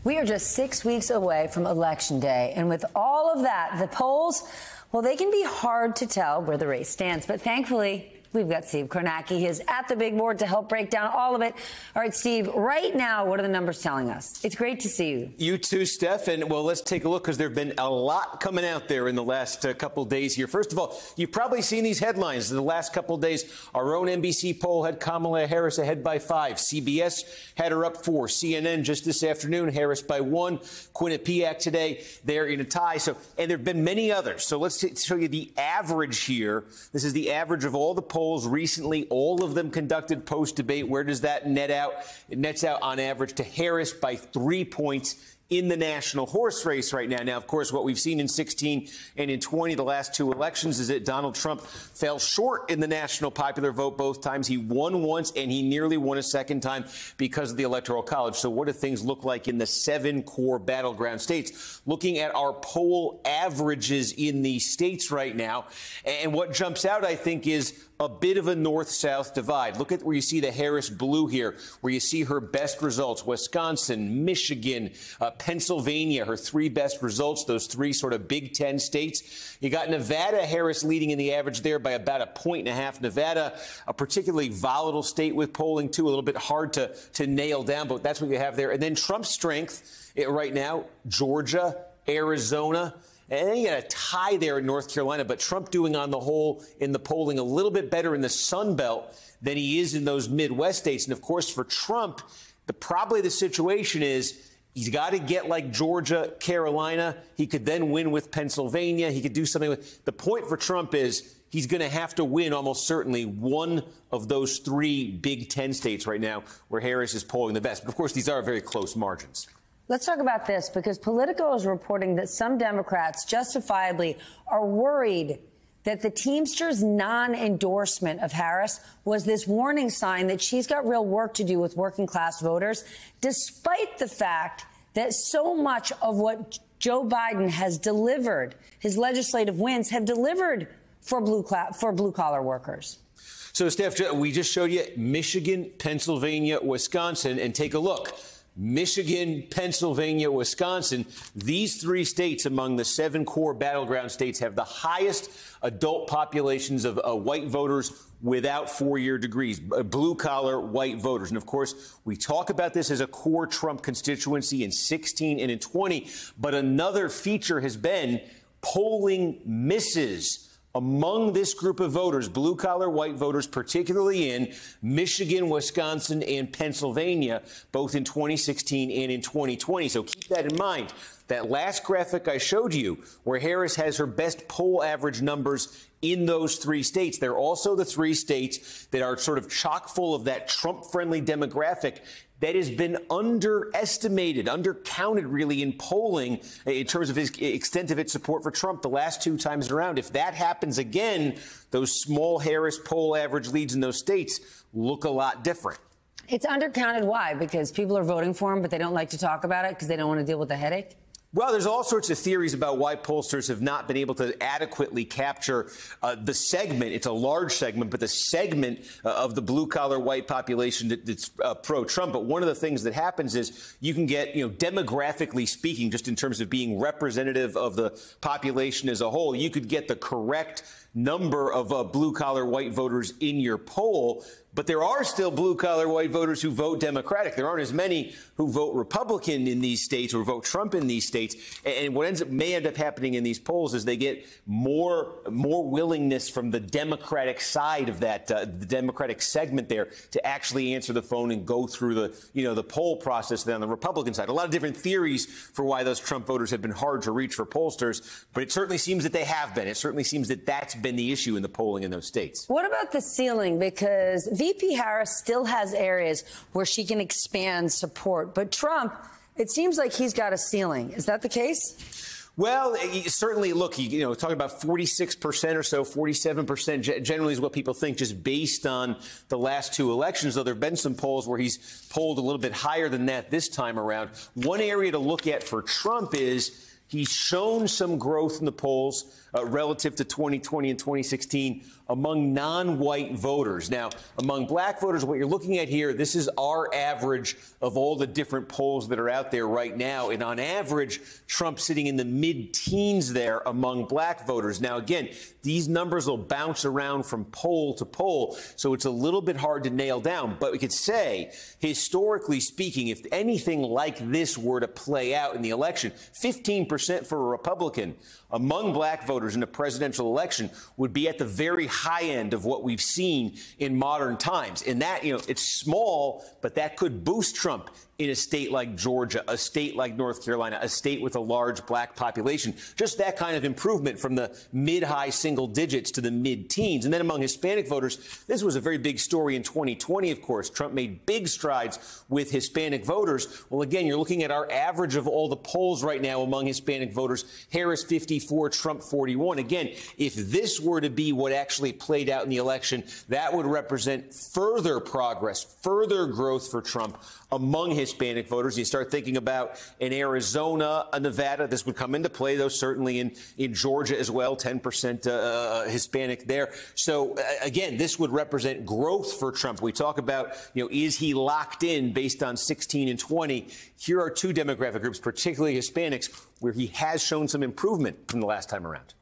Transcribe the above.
We are just 6 weeks away from Election Day, and with all of that, the polls, well, they can be hard to tell where the race stands, but thankfully, we've got Steve Kornacki. He is at the big board to help break down all of it. All right, Steve, right now, what are the numbers telling us? It's great to see you. You too, Steph. And, well, let's take a look because there have been a lot coming out there in the last couple days here. First of all, you've probably seen these headlines in the last couple of days. Our own NBC poll had Kamala Harris ahead by 5. CBS had her up 4. CNN just this afternoon, Harris by 1. Quinnipiac today, they're in a tie. And there have been many others. So let's show you the average here. This is the average of all the polls recently, all of them conducted post-debate. Where does that net out? It nets out on average to Harris by 3 points in the national horse race right now. Now, of course, what we've seen in 16 and in 20, the last 2 elections, is that Donald Trump fell short in the national popular vote both times. He won once and he nearly won a second time because of the Electoral College. So what do things look like in the 7 core battleground states? Looking at our poll averages in these states right now, and what jumps out, I think, is a bit of a north-south divide. Look at where you see the Harris blue here, where you see her best results. Wisconsin, Michigan, Pennsylvania, her 3 best results, those 3 sort of Big Ten states. You got Nevada, Harris leading in the average there by about 1.5 points. Nevada, a particularly volatile state with polling, too, a little bit hard to nail down, but that's what you have there. And then Trump's strength right now, Georgia, Arizona, and then you got a tie there in North Carolina, but Trump doing on the whole in the polling a little bit better in the Sun Belt than he is in those Midwest states. And, of course, for Trump, probably the situation is he's got to get like Georgia, Carolina. He could then win with Pennsylvania. He could do something with. The point for Trump is he's going to have to win almost certainly one of those 3 Big Ten states right now where Harris is polling the best. But, of course, these are very close margins. Let's talk about this, because Politico is reporting that some Democrats justifiably are worried that the Teamsters' non-endorsement of Harris was this warning sign that she's got real work to do with working-class voters, despite the fact that so much of what Joe Biden has delivered, his legislative wins, have delivered for blue-collar workers. So, Steph, we just showed you Michigan, Pennsylvania, Wisconsin, and take a look. Michigan, Pennsylvania, Wisconsin, these 3 states among the 7 core battleground states have the highest adult populations of white voters without 4-year degrees, blue-collar white voters. And, of course, we talk about this as a core Trump constituency in 16 and in 20, but another feature has been polling misses among this group of voters, blue-collar white voters, particularly in Michigan, Wisconsin, and Pennsylvania, both in 2016 and in 2020. So keep that in mind. That last graphic I showed you, where Harris has her best poll average numbers in those 3 states, they're also the 3 states that are sort of chock full of that Trump-friendly demographic that has been underestimated, undercounted, really, in polling in terms of his extent of its support for Trump the last 2 times around. If that happens again, those small Harris poll average leads in those states look a lot different. It's undercounted. Why? Because people are voting for him, but they don't like to talk about it because they don't want to deal with the headache? Well, there's all sorts of theories about why pollsters have not been able to adequately capture the segment. It's a large segment, but the segment of the blue-collar white population that's pro-Trump. But one of the things that happens is you can get, demographically speaking, just in terms of being representative of the population as a whole, you could get the correct number of blue-collar white voters in your poll. But there are still blue-collar white voters who vote Democratic. There aren't as many who vote Republican in these states or vote Trump in these states. And what may end up happening in these polls is they get more willingness from the Democratic side of that, the Democratic segment there, to actually answer the phone and go through the poll process than on the Republican side. A lot of different theories for why those Trump voters have been hard to reach for pollsters, but it certainly seems that they have been. It certainly seems that that's been the issue in the polling in those states. What about the ceiling? Because VP Harris still has areas where she can expand support, but Trump, it seems like he's got a ceiling. Is that the case? Well, certainly, look, talking about 46% or so, 47% generally is what people think, just based on the last 2 elections, though there have been some polls where he's polled a little bit higher than that this time around. One area to look at for Trump is He's shown some growth in the polls relative to 2020 and 2016 among non-white voters. Now, among black voters, what you're looking at here, this is our average of all the different polls that are out there right now. And on average, Trump's sitting in the mid-teens there among black voters. Now, again, these numbers will bounce around from poll to poll, so it's a little bit hard to nail down. But we could say, historically speaking, if anything like this were to play out in the election, 15% for a Republican among black voters in a presidential election would be at the very high end of what we've seen in modern times. And that, it's small, but that could boost Trump in a state like Georgia, a state like North Carolina, a state with a large black population. Just that kind of improvement from the mid-high single digits to the mid-teens. And then among Hispanic voters, this was a very big story in 2020, of course. Trump made big strides with Hispanic voters. Well, again, you're looking at our average of all the polls right now among Hispanic voters. Harris 54, Trump 41. Again, if this were to be what actually played out in the election, that would represent further progress, further growth for Trump among Hispanic voters. You start thinking about in Arizona, Nevada, this would come into play, though, certainly in Georgia as well, 10% Hispanic there. So, again, this would represent growth for Trump. We talk about, is he locked in based on 16 and 20? Here are two demographic groups, particularly Hispanics, where he has shown some improvement from the last time around.